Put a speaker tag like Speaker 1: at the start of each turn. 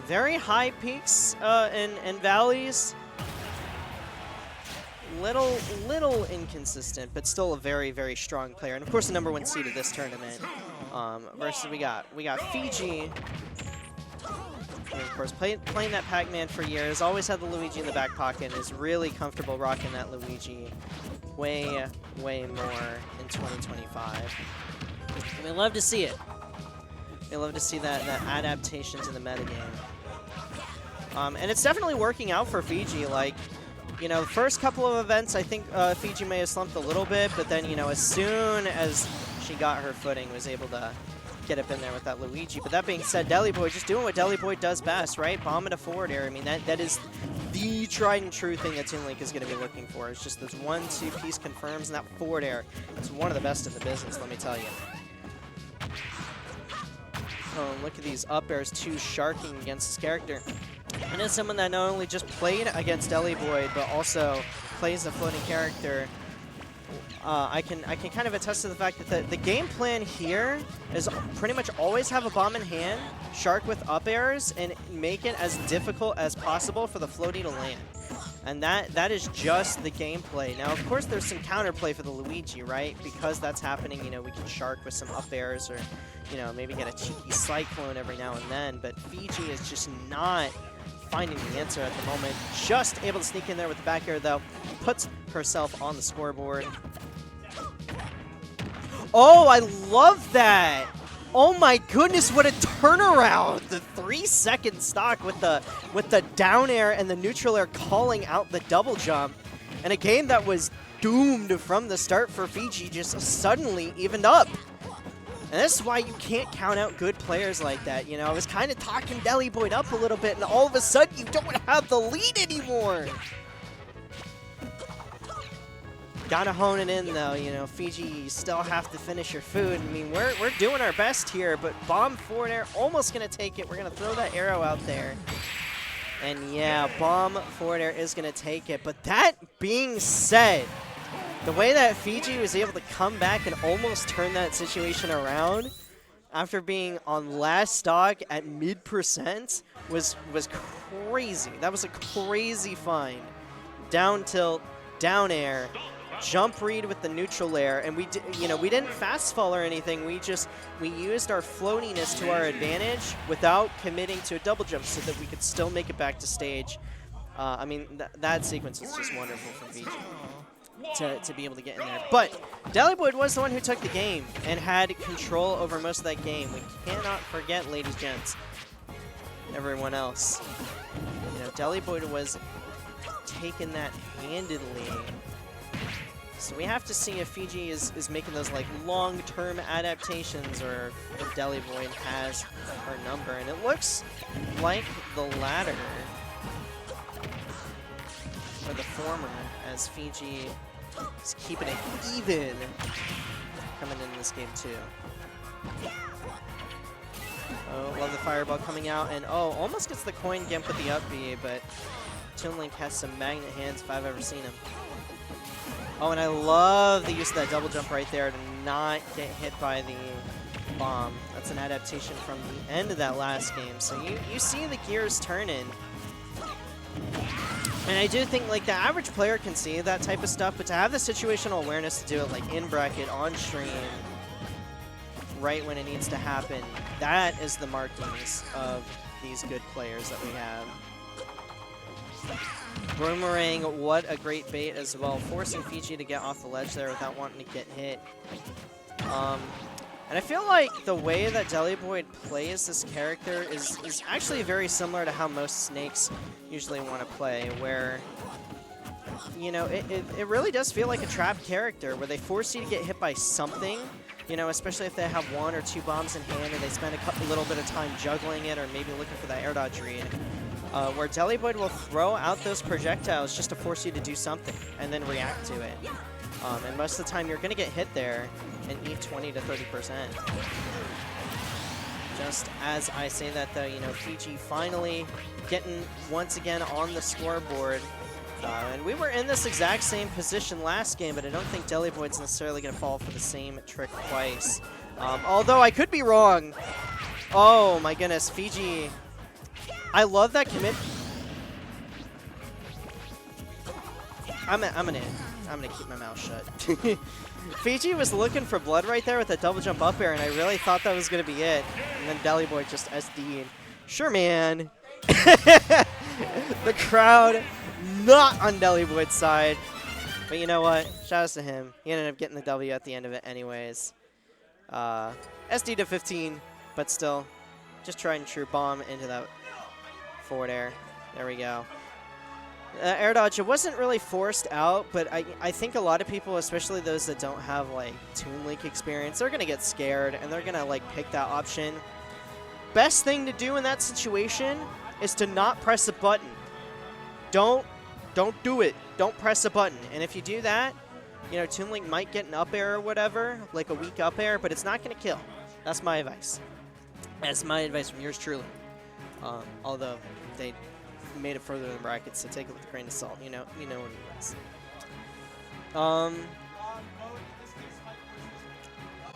Speaker 1: very high peaks and valleys. Little inconsistent, but still a very, very strong player. And of course, the #1 seed of this tournament. Versus we got Fiji. And of course, playing that Pac-Man for years, always had the Luigi in the back pocket, is really comfortable rocking that Luigi way more in 2025. And we love to see it. We love to see that adaptation to the metagame. And it's definitely working out for Fiji. Like, you know, the first couple of events, I think Fiji may have slumped a little bit, but then, you know, as soon as she got her footing, was able to get up in there with that Luigi. But that being said, deliboid just doing what deliboid does best, right? Bomb into forward air. I mean, that is the tried and true thing that Toon Link is going to be looking for. It's just this 1-2 piece confirms, and that forward air is one of the best in the business, let me tell you. Oh, look at these up airs, too sharking against this character. And as someone that not only just played against deliboid, but also plays a floating character, I can kind of attest to the fact that the game plan here is pretty much always have a bomb in hand, shark with up airs, and make it as difficult as possible for the floaty to land. And that is just the gameplay. Now, of course, there's some counterplay for the Luigi, right? Because that's happening, you know, we can shark with some up airs, or, you know, maybe get a cheeky cyclone every now and then. But Fiji is just not finding the answer at the moment. Just able to sneak in there with the back air, though. Puts herself on the scoreboard. Oh, I love that! Oh my goodness, what a turnaround! The 3-second stock with the down air and the neutral air calling out the double jump. And a game that was doomed from the start for Fiji just suddenly evened up. And this is why you can't count out good players like that. You know, I was kind of talking deliboid up a little bit, and all of a sudden you don't have the lead anymore. Gotta hone it in, though. You know, Fiji, you still have to finish your food. I mean, we're doing our best here, but bomb forward air, almost gonna take it. We're gonna throw that arrow out there. And yeah, bomb forward air is gonna take it. But that being said, the way that Fiji was able to come back and almost turn that situation around after being on last stock at mid% was crazy. That was a crazy find. Down tilt, down air, jump read with the neutral air, and we didn't fast fall or anything. We used our floatiness to our advantage without committing to a double jump, so that we could still make it back to stage. I mean, that sequence was just wonderful from Fiji to be able to get in there. But deliboid was the one who took the game and had control over most of that game. We cannot forget, ladies, gents, everyone else. You know, deliboid was taking that handedly. So we have to see if Fiji is making those like long-term adaptations, or if deliboid has her number. And it looks like the latter, or the former, as Fiji is keeping it even coming into this game too. Oh, love the fireball coming out, and oh, almost gets the coin gimp with the up B, but Toon Link has some magnet hands if I've ever seen him. Oh, and I love the use of that double jump right there to not get hit by the bomb. That's an adaptation from the end of that last game. So you see the gears turning. And I do think like the average player can see that type of stuff, but to have the situational awareness to do it like in bracket, on stream, right when it needs to happen, that is the markings of these good players that we have. Boomerang, what a great bait as well, forcing Fiji to get off the ledge there without wanting to get hit. And I feel like the way that deliboid plays this character is actually very similar to how most snakes usually want to play, where, you know, it really does feel like a trap character, where they force you to get hit by something, you know, especially if they have 1 or 2 bombs in hand and they spend a little bit of time juggling it or maybe looking for that air dodge read. Where deliboid will throw out those projectiles just to force you to do something and then react to it. And most of the time you're going to get hit there and eat 20 to 30%. Just as I say that, though, you know, Fiji finally getting once again on the scoreboard. And we were in this exact same position last game, but I don't think deliboid's necessarily going to fall for the same trick twice. Although I could be wrong. Oh my goodness, Fiji I love that commit. I'm gonna keep my mouth shut. Fiji was looking for blood right there with a double jump up air, and I really thought that was gonna be it. And then deliboid just SD'd. Sure, man. The crowd not on deliboid's side, but you know what? Shout out to him. He ended up getting the W at the end of it, anyways. SD to 15, but still, just try and true bomb into that forward air. There we go. Air dodge, it wasn't really forced out, but I think a lot of people, especially those that don't have like Toon League experience, they're gonna get scared and they're gonna like pick that option. Best thing to do in that situation is to not press a button. Don't do it. Don't press a button. And if you do that, you know, Toon League might get an up air or whatever, like a weak up air, but it's not gonna kill. That's my advice. That's my advice from yours truly. Although they made it further in the brackets, so take it with a grain of salt. You know what it was.